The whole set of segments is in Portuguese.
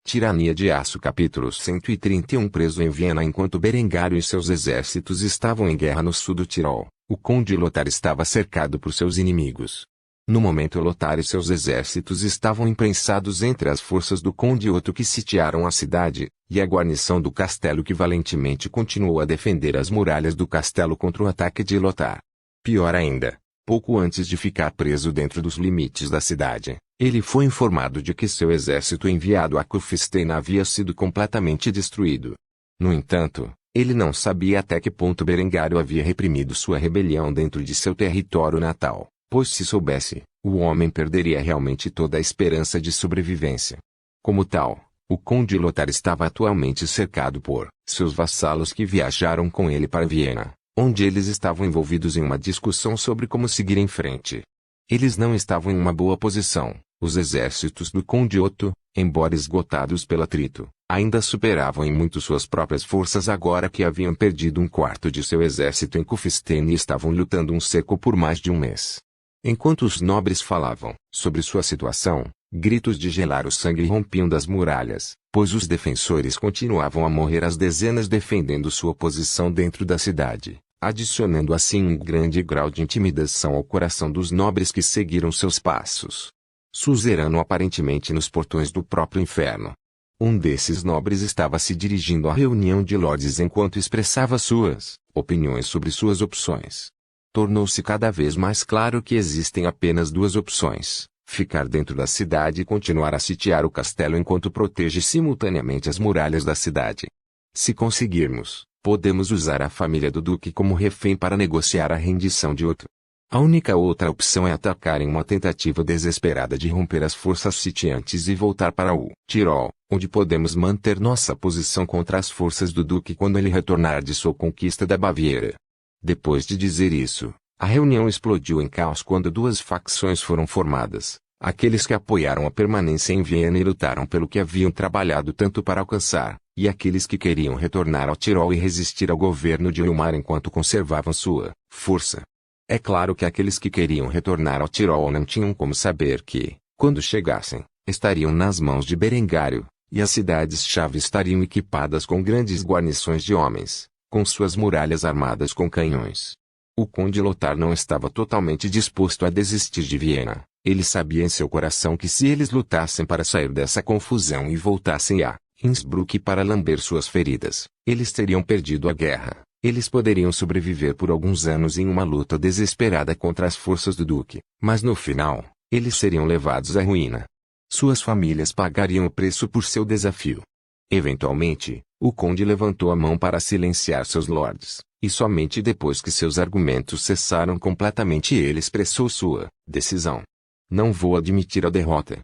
Tirania de Aço capítulo 131. Preso em Viena enquanto Berengário e seus exércitos estavam em guerra no sul do Tirol, o conde Lothar estava cercado por seus inimigos. No momento Lothar e seus exércitos estavam imprensados entre as forças do conde Otto que sitiaram a cidade, e a guarnição do castelo que valentemente continuou a defender as muralhas do castelo contra o ataque de Lothar. Pior ainda, pouco antes de ficar preso dentro dos limites da cidade, ele foi informado de que seu exército enviado a Kufstein havia sido completamente destruído. No entanto, ele não sabia até que ponto Berengário havia reprimido sua rebelião dentro de seu território natal, pois se soubesse, o homem perderia realmente toda a esperança de sobrevivência. Como tal, o conde Lothar estava atualmente cercado por seus vassalos que viajaram com ele para Viena, onde eles estavam envolvidos em uma discussão sobre como seguir em frente. Eles não estavam em uma boa posição. Os exércitos do conde Otto, embora esgotados pelo atrito, ainda superavam em muito suas próprias forças agora que haviam perdido um quarto de seu exército em Kufstein e estavam lutando um cerco por mais de um mês. Enquanto os nobres falavam sobre sua situação, gritos de gelar o sangue rompiam das muralhas, pois os defensores continuavam a morrer às dezenas defendendo sua posição dentro da cidade, adicionando assim um grande grau de intimidação ao coração dos nobres que seguiram seus passos. Suzerano aparentemente nos portões do próprio inferno. Um desses nobres estava se dirigindo à reunião de lordes enquanto expressava suas opiniões sobre suas opções. Tornou-se cada vez mais claro que existem apenas duas opções: ficar dentro da cidade e continuar a sitiar o castelo enquanto protege simultaneamente as muralhas da cidade. Se conseguirmos, podemos usar a família do duque como refém para negociar a rendição de Otto. A única outra opção é atacar em uma tentativa desesperada de romper as forças sitiantes e voltar para o Tirol, onde podemos manter nossa posição contra as forças do duque quando ele retornar de sua conquista da Baviera. Depois de dizer isso, a reunião explodiu em caos quando duas facções foram formadas: aqueles que apoiaram a permanência em Viena e lutaram pelo que haviam trabalhado tanto para alcançar, e aqueles que queriam retornar ao Tirol e resistir ao governo de Ilmar enquanto conservavam sua força. É claro que aqueles que queriam retornar ao Tirol não tinham como saber que, quando chegassem, estariam nas mãos de Berengário, e as cidades-chave estariam equipadas com grandes guarnições de homens, com suas muralhas armadas com canhões. O conde Lothar não estava totalmente disposto a desistir de Viena. Ele sabia em seu coração que se eles lutassem para sair dessa confusão e voltassem a Innsbruck para lamber suas feridas, eles teriam perdido a guerra. Eles poderiam sobreviver por alguns anos em uma luta desesperada contra as forças do duque, mas no final, eles seriam levados à ruína. Suas famílias pagariam o preço por seu desafio. Eventualmente, o conde levantou a mão para silenciar seus lords, e somente depois que seus argumentos cessaram completamente ele expressou sua decisão. Não vou admitir a derrota.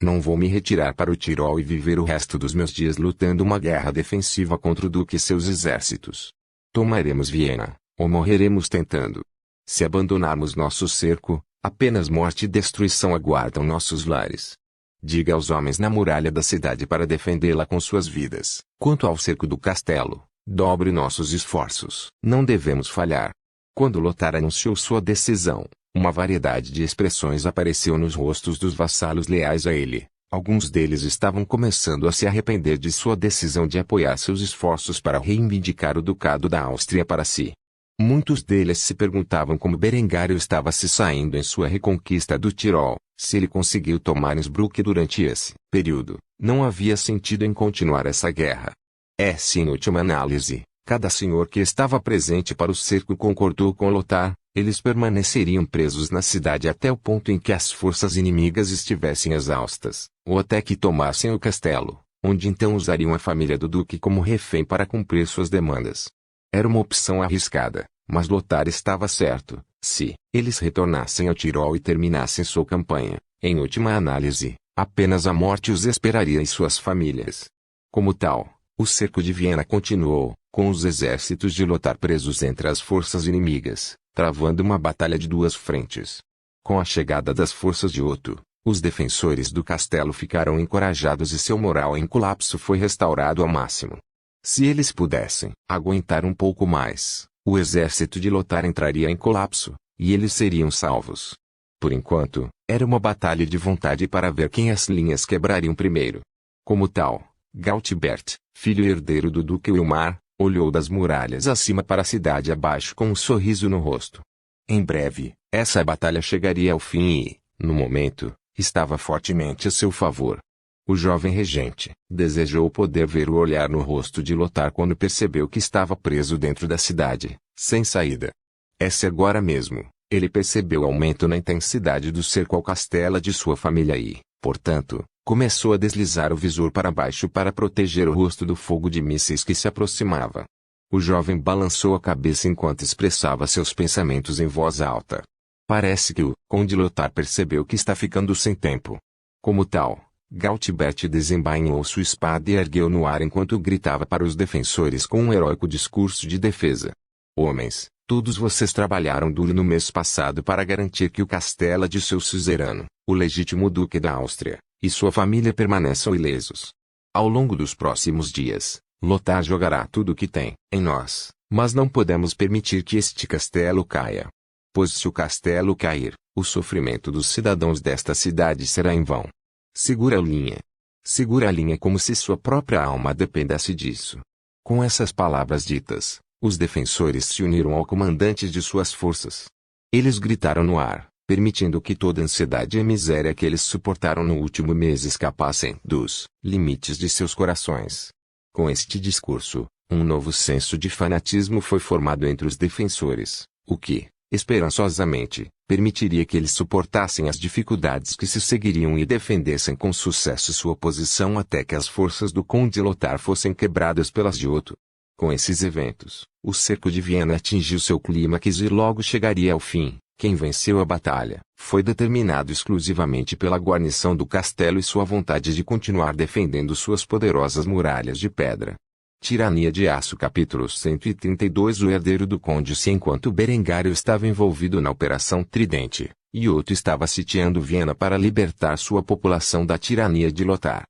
Não vou me retirar para o Tirol e viver o resto dos meus dias lutando uma guerra defensiva contra o duque e seus exércitos. Tomaremos Viena, ou morreremos tentando. Se abandonarmos nosso cerco, apenas morte e destruição aguardam nossos lares. Diga aos homens na muralha da cidade para defendê-la com suas vidas. Quanto ao cerco do castelo, dobre nossos esforços. Não devemos falhar. Quando Lothar anunciou sua decisão, uma variedade de expressões apareceu nos rostos dos vassalos leais a ele. Alguns deles estavam começando a se arrepender de sua decisão de apoiar seus esforços para reivindicar o Ducado da Áustria para si. Muitos deles se perguntavam como Berengário estava se saindo em sua reconquista do Tirol, se ele conseguiu tomar Innsbruck durante esse período, não havia sentido em continuar essa guerra. Em última análise, cada senhor que estava presente para o cerco concordou com Lothar. Eles permaneceriam presos na cidade até o ponto em que as forças inimigas estivessem exaustas, ou até que tomassem o castelo, onde então usariam a família do duque como refém para cumprir suas demandas. Era uma opção arriscada, mas Lothar estava certo: se eles retornassem ao Tirol e terminassem sua campanha, em última análise, apenas a morte os esperaria e suas famílias. Como tal, o cerco de Viena continuou, com os exércitos de Lothar presos entre as forças inimigas, travando uma batalha de duas frentes. Com a chegada das forças de Otto, os defensores do castelo ficaram encorajados e seu moral em colapso foi restaurado ao máximo. Se eles pudessem aguentar um pouco mais, o exército de Lothar entraria em colapso, e eles seriam salvos. Por enquanto, era uma batalha de vontade para ver quem as linhas quebrariam primeiro. Como tal, Galtbert, filho e herdeiro do duque Wilmar, olhou das muralhas acima para a cidade abaixo com um sorriso no rosto. Em breve, essa batalha chegaria ao fim e, no momento, estava fortemente a seu favor. O jovem regente desejou poder ver o olhar no rosto de Lothar quando percebeu que estava preso dentro da cidade, sem saída. Esse agora mesmo, ele percebeu o aumento na intensidade do cerco ao castelo de sua família e, portanto, começou a deslizar o visor para baixo para proteger o rosto do fogo de mísseis que se aproximava. O jovem balançou a cabeça enquanto expressava seus pensamentos em voz alta. Parece que o Conde Lothar percebeu que está ficando sem tempo. Como tal, Galtbert desembainhou sua espada e ergueu no ar enquanto gritava para os defensores com um heróico discurso de defesa. Homens, todos vocês trabalharam duro no mês passado para garantir que o castelo de seu suzerano, o legítimo duque da Áustria, e sua família permaneçam ilesos. Ao longo dos próximos dias, Lothar jogará tudo o que tem em nós, mas não podemos permitir que este castelo caia. Pois se o castelo cair, o sofrimento dos cidadãos desta cidade será em vão. Segura a linha. Segura a linha como se sua própria alma dependesse disso. Com essas palavras ditas, os defensores se uniram ao comandante de suas forças. Eles gritaram no ar, permitindo que toda a ansiedade e a miséria que eles suportaram no último mês escapassem dos limites de seus corações. Com este discurso, um novo senso de fanatismo foi formado entre os defensores, o que, esperançosamente, permitiria que eles suportassem as dificuldades que se seguiriam e defendessem com sucesso sua posição até que as forças do Conde Lothar fossem quebradas pelas de Otto. Com esses eventos, o cerco de Viena atingiu seu clímax e logo chegaria ao fim. Quem venceu a batalha foi determinado exclusivamente pela guarnição do castelo e sua vontade de continuar defendendo suas poderosas muralhas de pedra. Tirania de Aço capítulo 132. O herdeiro do conde se enquanto Berengário estava envolvido na Operação Tridente, e Otto estava sitiando Viena para libertar sua população da tirania de Lothar.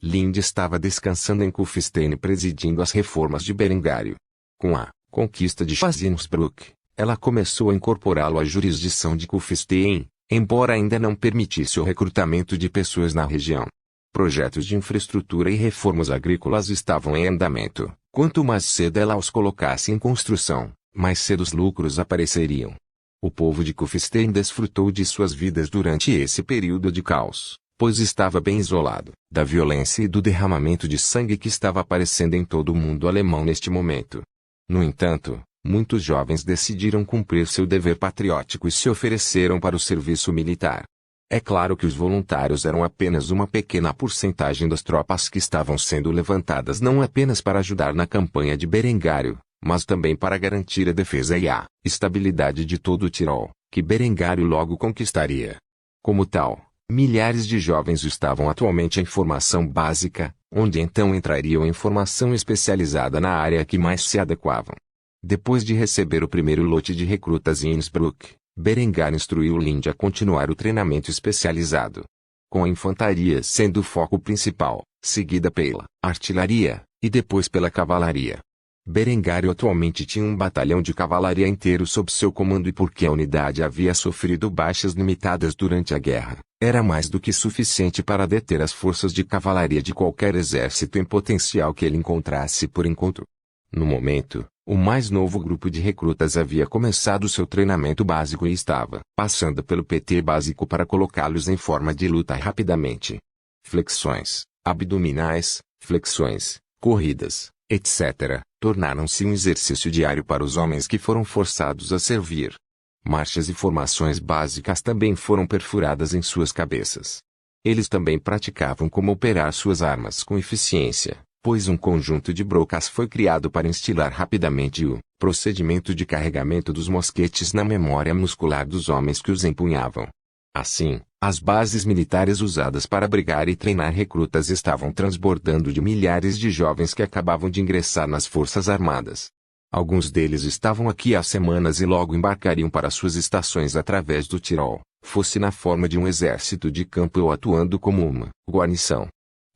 Linde estava descansando em Kufstein presidindo as reformas de Berengário. Com a conquista de Schwarzenberg, ela começou a incorporá-lo à jurisdição de Kufstein, embora ainda não permitisse o recrutamento de pessoas na região. Projetos de infraestrutura e reformas agrícolas estavam em andamento. Quanto mais cedo ela os colocasse em construção, mais cedo os lucros apareceriam. O povo de Kufstein desfrutou de suas vidas durante esse período de caos, pois estava bem isolado da violência e do derramamento de sangue que estava aparecendo em todo o mundo alemão neste momento. No entanto, muitos jovens decidiram cumprir seu dever patriótico e se ofereceram para o serviço militar. É claro que os voluntários eram apenas uma pequena porcentagem das tropas que estavam sendo levantadas não apenas para ajudar na campanha de Berengário, mas também para garantir a defesa e a estabilidade de todo o Tirol, que Berengário logo conquistaria. Como tal, milhares de jovens estavam atualmente em formação básica, onde então entrariam em formação especializada na área que mais se adequavam. Depois de receber o primeiro lote de recrutas em Innsbruck, Berengário instruiu Linde a continuar o treinamento especializado. Com a infantaria sendo o foco principal, seguida pela artilharia, e depois pela cavalaria. Berengário atualmente tinha um batalhão de cavalaria inteiro sob seu comando e porque a unidade havia sofrido baixas limitadas durante a guerra, era mais do que suficiente para deter as forças de cavalaria de qualquer exército em potencial que ele encontrasse por enquanto. No momento, o mais novo grupo de recrutas havia começado seu treinamento básico e estava passando pelo PT básico para colocá-los em forma de luta rapidamente. Flexões, abdominais, flexões, corridas, etc., tornaram-se um exercício diário para os homens que foram forçados a servir. Marchas e formações básicas também foram perfuradas em suas cabeças. Eles também praticavam como operar suas armas com eficiência, pois um conjunto de brocas foi criado para instilar rapidamente o procedimento de carregamento dos mosquetes na memória muscular dos homens que os empunhavam. Assim, as bases militares usadas para abrigar e treinar recrutas estavam transbordando de milhares de jovens que acabavam de ingressar nas Forças Armadas. Alguns deles estavam aqui há semanas e logo embarcariam para suas estações através do Tirol, fosse na forma de um exército de campo ou atuando como uma guarnição.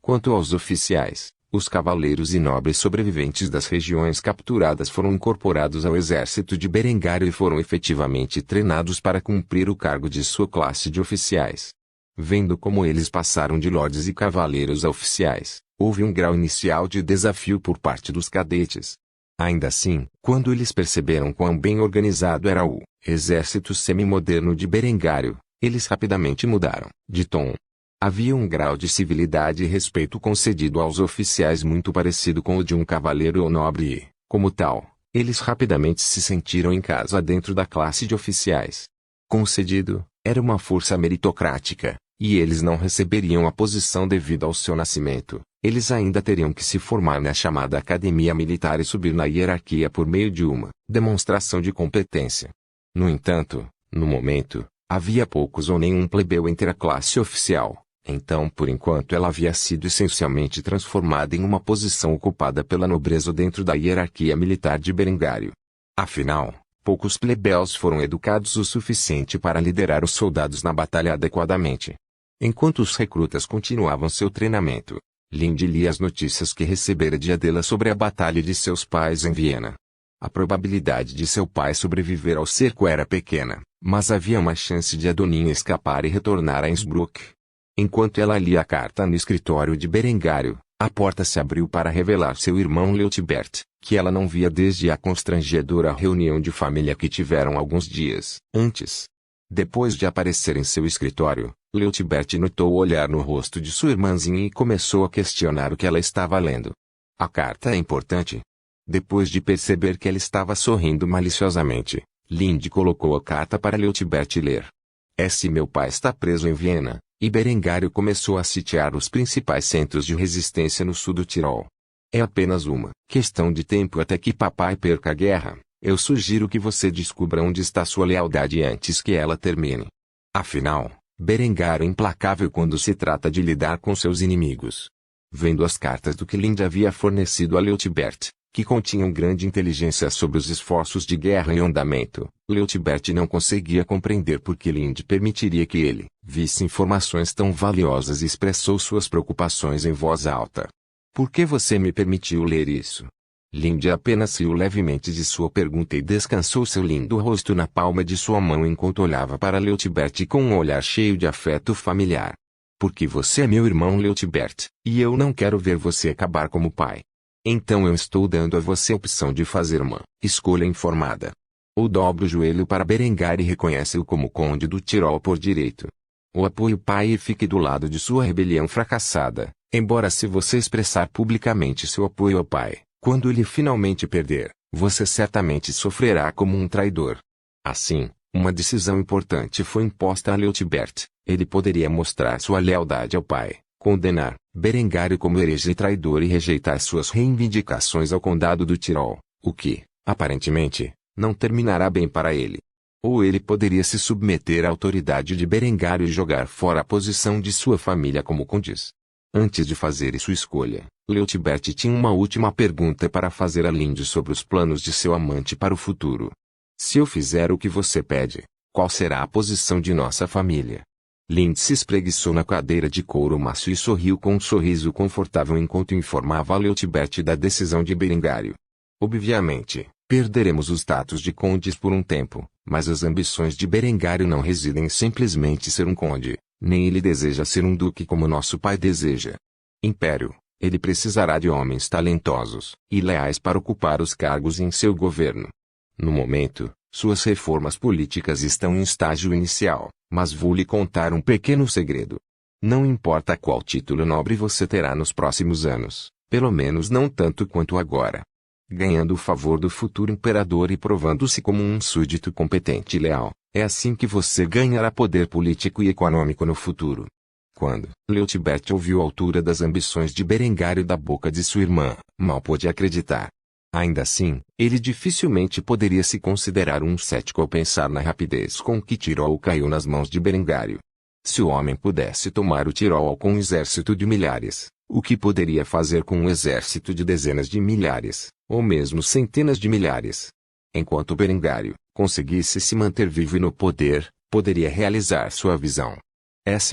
Quanto aos oficiais, os cavaleiros e nobres sobreviventes das regiões capturadas foram incorporados ao exército de Berengário e foram efetivamente treinados para cumprir o cargo de sua classe de oficiais. Vendo como eles passaram de lordes e cavaleiros a oficiais, Houve um grau inicial de desafio por parte dos cadetes. Ainda assim, quando eles perceberam quão bem organizado era o exército semi-moderno de Berengário, eles rapidamente mudaram de tom. Havia um grau de civilidade e respeito concedido aos oficiais muito parecido com o de um cavaleiro ou nobre e, como tal, eles rapidamente se sentiram em casa dentro da classe de oficiais. Concedido, era uma força meritocrática, e eles não receberiam a posição devido ao seu nascimento. Eles ainda teriam que se formar na chamada academia militar e subir na hierarquia por meio de uma demonstração de competência. No entanto, no momento, havia poucos ou nenhum plebeu entre a classe oficial, então por enquanto ela havia sido essencialmente transformada em uma posição ocupada pela nobreza dentro da hierarquia militar de Berengário. Afinal, poucos plebeus foram educados o suficiente para liderar os soldados na batalha adequadamente. Enquanto os recrutas continuavam seu treinamento, Linde lia as notícias que recebera de Adela sobre a batalha de seus pais em Viena. A probabilidade de seu pai sobreviver ao cerco era pequena, mas havia uma chance de Adoninha escapar e retornar a Innsbruck. Enquanto ela lia a carta no escritório de Berengário, a porta se abriu para revelar seu irmão Leutibert, que ela não via desde a constrangedora reunião de família que tiveram alguns dias antes. Depois de aparecer em seu escritório, Leutibert notou o olhar no rosto de sua irmãzinha e começou a questionar o que ela estava lendo. A carta é importante? Depois de perceber que ela estava sorrindo maliciosamente, Linde colocou a carta para Leutibert ler. Se meu pai está preso em Viena, e Berengário começou a sitiar os principais centros de resistência no sul do Tirol. É apenas uma questão de tempo até que papai perca a guerra. Eu sugiro que você descubra onde está sua lealdade antes que ela termine. Afinal, Berengário é implacável quando se trata de lidar com seus inimigos. Vendo as cartas do que Linde havia fornecido a Leutibert, que continham grande inteligência sobre os esforços de guerra em andamento, Leutibert não conseguia compreender por que Linde permitiria que ele visse informações tão valiosas e expressou suas preocupações em voz alta. Por que você me permitiu ler isso? Linde apenas riu levemente de sua pergunta e descansou seu lindo rosto na palma de sua mão enquanto olhava para Leutibert com um olhar cheio de afeto familiar. Porque você é meu irmão Leutibert, e eu não quero ver você acabar como pai. Então eu estou dando a você a opção de fazer uma escolha informada. Ou dobra o joelho para Berengário e reconhece-o como conde do Tirol por direito. Ou apoie o pai e fique do lado de sua rebelião fracassada, embora se você expressar publicamente seu apoio ao pai, quando ele finalmente perder, você certamente sofrerá como um traidor. Assim, uma decisão importante foi imposta a Leutibert. Ele poderia mostrar sua lealdade ao pai, condenar Berengário como herege e traidor e rejeitar suas reivindicações ao condado do Tirol, o que, aparentemente, não terminará bem para ele. Ou ele poderia se submeter à autoridade de Berengário e jogar fora a posição de sua família como condes. Antes de fazer sua escolha, Leutibert tinha uma última pergunta para fazer a Linde sobre os planos de seu amante para o futuro. Se eu fizer o que você pede, qual será a posição de nossa família? Linde se espreguiçou na cadeira de couro macio e sorriu com um sorriso confortável enquanto informava a Leutibert da decisão de Berengário. Obviamente, perderemos o status de condes por um tempo, mas as ambições de Berengário não residem em simplesmente ser um conde, nem ele deseja ser um duque como nosso pai deseja. Império, ele precisará de homens talentosos e leais para ocupar os cargos em seu governo. No momento, suas reformas políticas estão em estágio inicial, mas vou lhe contar um pequeno segredo. Não importa qual título nobre você terá nos próximos anos, pelo menos não tanto quanto agora. Ganhando o favor do futuro imperador e provando-se como um súdito competente e leal, é assim que você ganhará poder político e econômico no futuro. Quando Leutibert ouviu a altura das ambições de Berengário da boca de sua irmã, mal pôde acreditar. Ainda assim, ele dificilmente poderia se considerar um cético ao pensar na rapidez com que Tirol caiu nas mãos de Berengário. Se o homem pudesse tomar o Tirol com um exército de milhares, o que poderia fazer com um exército de dezenas de milhares, ou mesmo centenas de milhares? Enquanto Berengário conseguisse se manter vivo e no poder, poderia realizar sua visão.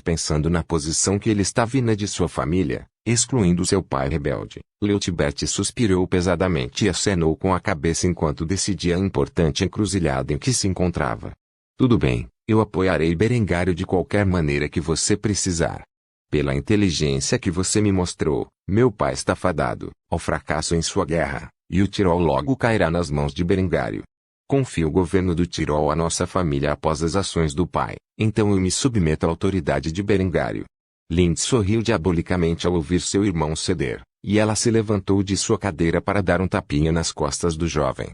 Pensando na posição que ele estava e na de sua família, excluindo seu pai rebelde, Leutibert suspirou pesadamente e acenou com a cabeça enquanto decidia a importante encruzilhada em que se encontrava. Tudo bem, eu apoiarei Berengário de qualquer maneira que você precisar. Pela inteligência que você me mostrou, meu pai está fadado ao fracasso em sua guerra, e o Tirol logo cairá nas mãos de Berengário. Confio o governo do Tirol à nossa família após as ações do pai, então eu me submeto à autoridade de Berengário. Lind sorriu diabolicamente ao ouvir seu irmão ceder, e ela se levantou de sua cadeira para dar um tapinha nas costas do jovem.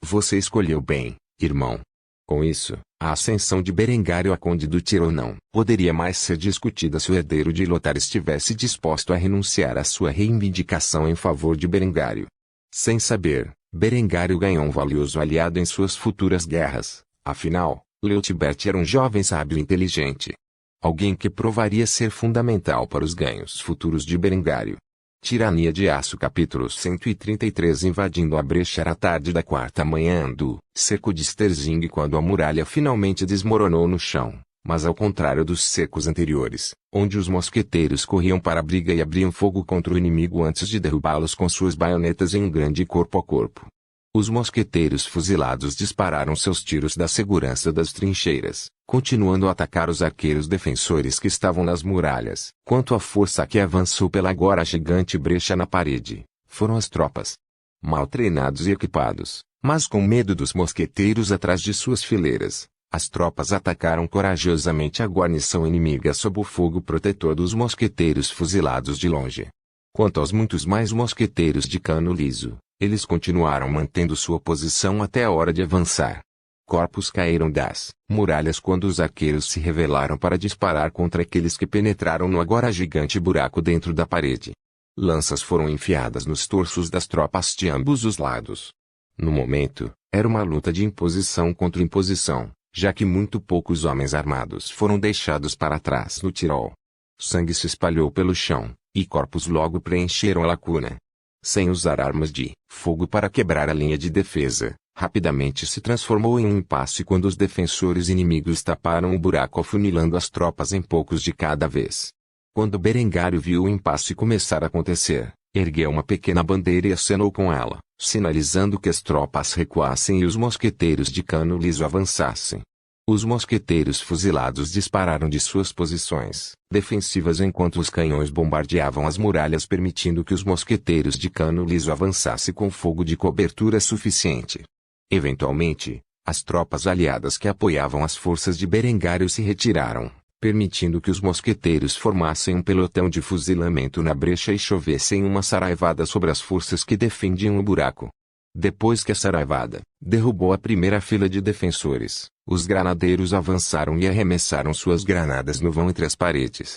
Você escolheu bem, irmão. Com isso, a ascensão de Berengário a conde do Tirol não poderia mais ser discutida se o herdeiro de Lothar estivesse disposto a renunciar à sua reivindicação em favor de Berengário. Sem saber, Berengário ganhou um valioso aliado em suas futuras guerras, afinal, Leutbert era um jovem sábio e inteligente. Alguém que provaria ser fundamental para os ganhos futuros de Berengário. Tirania de Aço capítulo 133 Invadindo a brecha era tarde da quarta manhã do cerco de Sterzing quando a muralha finalmente desmoronou no chão, mas ao contrário dos cercos anteriores, onde os mosqueteiros corriam para a briga e abriam fogo contra o inimigo antes de derrubá-los com suas baionetas em um grande corpo a corpo. Os mosqueteiros fuzilados dispararam seus tiros da segurança das trincheiras, continuando a atacar os arqueiros defensores que estavam nas muralhas. Quanto à força que avançou pela agora gigante brecha na parede, foram as tropas. Mal treinados e equipados, mas com medo dos mosqueteiros atrás de suas fileiras, as tropas atacaram corajosamente a guarnição inimiga sob o fogo protetor dos mosqueteiros fuzilados de longe. Quanto aos muitos mais mosqueteiros de cano liso, eles continuaram mantendo sua posição até a hora de avançar. Corpos caíram das muralhas quando os arqueiros se revelaram para disparar contra aqueles que penetraram no agora gigante buraco dentro da parede. Lanças foram enfiadas nos torsos das tropas de ambos os lados. No momento, era uma luta de imposição contra imposição, já que muito poucos homens armados foram deixados para trás no Tirol. Sangue se espalhou pelo chão, e corpos logo preencheram a lacuna. Sem usar armas de fogo para quebrar a linha de defesa, rapidamente se transformou em um impasse quando os defensores inimigos taparam o buraco afunilando as tropas em poucos de cada vez. Quando Berengário viu o impasse começar a acontecer, ergueu uma pequena bandeira e acenou com ela, sinalizando que as tropas recuassem e os mosqueteiros de cano liso avançassem. Os mosqueteiros fuzilados dispararam de suas posições defensivas enquanto os canhões bombardeavam as muralhas permitindo que os mosqueteiros de cano liso avançassem com fogo de cobertura suficiente. Eventualmente, as tropas aliadas que apoiavam as forças de Berengário se retiraram, permitindo que os mosqueteiros formassem um pelotão de fuzilamento na brecha e chovessem uma saraivada sobre as forças que defendiam o buraco. Depois que a saraivada derrubou a primeira fila de defensores, os granadeiros avançaram e arremessaram suas granadas no vão entre as paredes.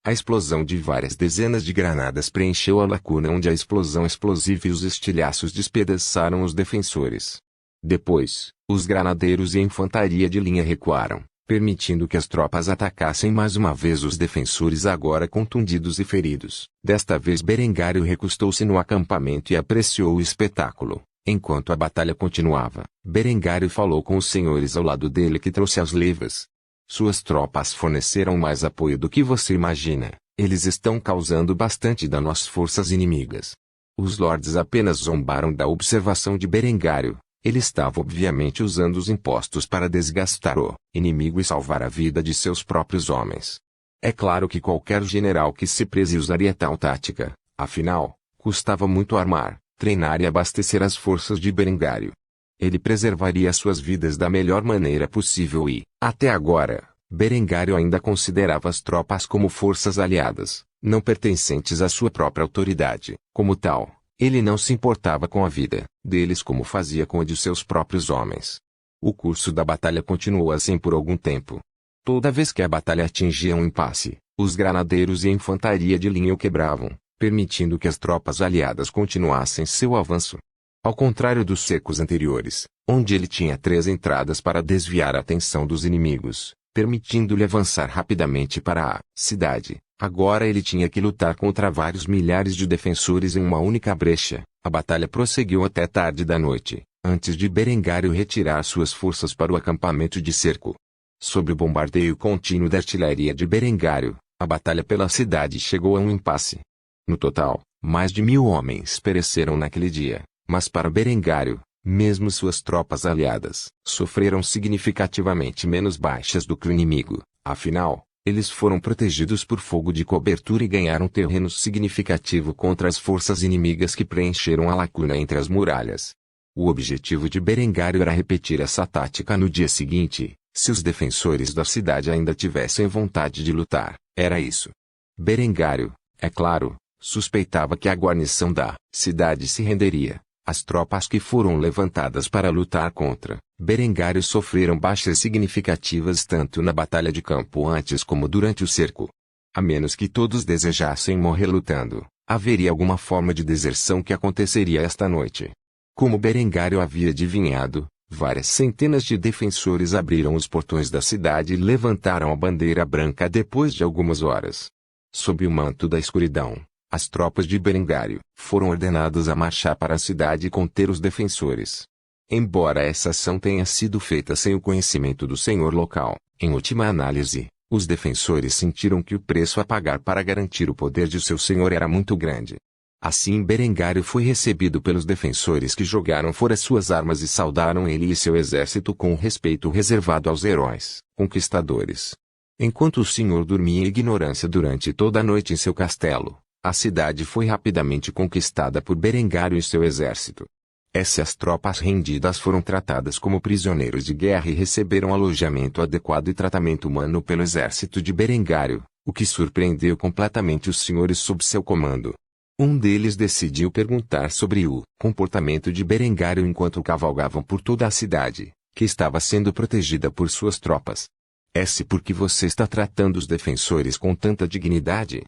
A explosão de várias dezenas de granadas preencheu a lacuna onde a explosão explosiva e os estilhaços despedaçaram os defensores. Depois, os granadeiros e a infantaria de linha recuaram, permitindo que as tropas atacassem mais uma vez os defensores agora contundidos e feridos. Desta vez Berengário recostou-se no acampamento e apreciou o espetáculo. Enquanto a batalha continuava, Berengário falou com os senhores ao lado dele que trouxe as levas. Suas tropas forneceram mais apoio do que você imagina, eles estão causando bastante dano às forças inimigas. Os lords apenas zombaram da observação de Berengário, ele estava obviamente usando os impostos para desgastar o inimigo e salvar a vida de seus próprios homens. É claro que qualquer general que se preze usaria tal tática, afinal, custava muito armar, treinar e abastecer as forças de Berengário. Ele preservaria suas vidas da melhor maneira possível e, até agora, Berengário ainda considerava as tropas como forças aliadas, não pertencentes à sua própria autoridade. Como tal, ele não se importava com a vida deles como fazia com a de seus próprios homens. O curso da batalha continuou assim por algum tempo. Toda vez que a batalha atingia um impasse, os granadeiros e a infantaria de linha o quebravam, permitindo que as tropas aliadas continuassem seu avanço. Ao contrário dos cercos anteriores, onde ele tinha 3 entradas para desviar a atenção dos inimigos, permitindo-lhe avançar rapidamente para a cidade, agora ele tinha que lutar contra vários milhares de defensores em uma única brecha. A batalha prosseguiu até tarde da noite, antes de Berengário retirar suas forças para o acampamento de cerco. Sob o bombardeio contínuo da artilharia de Berengário, a batalha pela cidade chegou a um impasse. No total, mais de 1000 homens pereceram naquele dia, mas para Berengário, mesmo suas tropas aliadas sofreram significativamente menos baixas do que o inimigo. Afinal, Eles foram protegidos por fogo de cobertura e ganharam terreno significativo contra as forças inimigas que preencheram a lacuna entre as muralhas. O objetivo de Berengário era repetir essa tática no dia seguinte, se os defensores da cidade ainda tivessem vontade de lutar. Era isso. Berengário, é claro, suspeitava que a guarnição da cidade se renderia. As tropas que foram levantadas para lutar contra Berengário sofreram baixas significativas tanto na batalha de campo antes como durante o cerco. A menos que todos desejassem morrer lutando, haveria alguma forma de deserção que aconteceria esta noite. Como Berengário havia adivinhado, várias centenas de defensores abriram os portões da cidade e levantaram a bandeira branca depois de algumas horas. Sob o manto da escuridão, as tropas de Berengário foram ordenadas a marchar para a cidade e conter os defensores. Embora essa ação tenha sido feita sem o conhecimento do senhor local, em última análise, os defensores sentiram que o preço a pagar para garantir o poder de seu senhor era muito grande. Assim Berengário foi recebido pelos defensores que jogaram fora suas armas e saudaram ele e seu exército com o respeito reservado aos heróis, conquistadores. Enquanto o senhor dormia em ignorância durante toda a noite em seu castelo, a cidade foi rapidamente conquistada por Berengário e seu exército. Essas tropas rendidas foram tratadas como prisioneiros de guerra e receberam alojamento adequado e tratamento humano pelo exército de Berengário, o que surpreendeu completamente os senhores sob seu comando. Um deles decidiu perguntar sobre o comportamento de Berengário enquanto cavalgavam por toda a cidade, que estava sendo protegida por suas tropas. É-se porque você está tratando os defensores com tanta dignidade?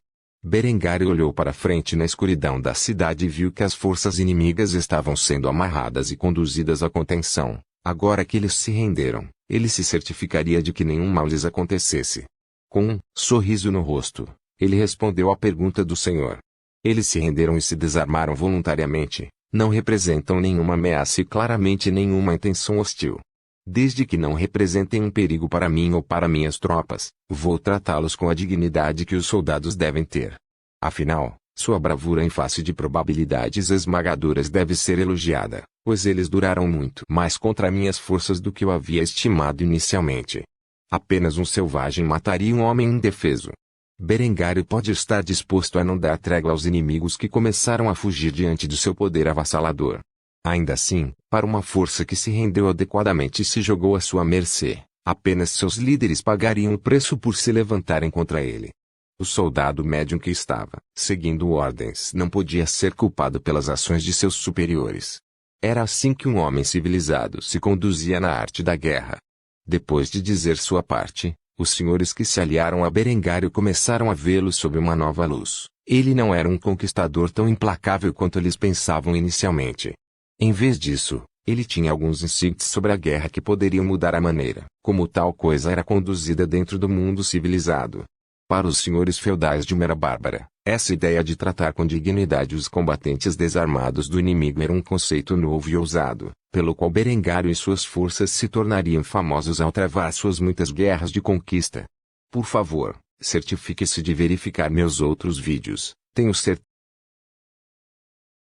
Berengário olhou para frente na escuridão da cidade e viu que as forças inimigas estavam sendo amarradas e conduzidas à contenção. Agora que eles se renderam, ele se certificaria de que nenhum mal lhes acontecesse. Com um sorriso no rosto, ele respondeu à pergunta do senhor. Eles se renderam e se desarmaram voluntariamente, não representam nenhuma ameaça e claramente nenhuma intenção hostil. Desde que não representem um perigo para mim ou para minhas tropas, vou tratá-los com a dignidade que os soldados devem ter. Afinal, sua bravura em face de probabilidades esmagadoras deve ser elogiada, pois eles duraram muito mais contra minhas forças do que eu havia estimado inicialmente. Apenas um selvagem mataria um homem indefeso. Berengário pode estar disposto a não dar trégua aos inimigos que começaram a fugir diante do seu poder avassalador. Ainda assim, para uma força que se rendeu adequadamente e se jogou à sua mercê, apenas seus líderes pagariam o preço por se levantarem contra ele. O soldado médium que estava seguindo ordens não podia ser culpado pelas ações de seus superiores. Era assim que um homem civilizado se conduzia na arte da guerra. Depois de dizer sua parte, os senhores que se aliaram a Berengário começaram a vê-lo sob uma nova luz. Ele não era um conquistador tão implacável quanto eles pensavam inicialmente. Em vez disso, ele tinha alguns insights sobre a guerra que poderiam mudar a maneira como tal coisa era conduzida dentro do mundo civilizado. Para os senhores feudais de uma era bárbara, essa ideia de tratar com dignidade os combatentes desarmados do inimigo era um conceito novo e ousado, pelo qual Berengário e suas forças se tornariam famosos ao travar suas muitas guerras de conquista. Por favor, certifique-se de verificar meus outros vídeos. Tenho certeza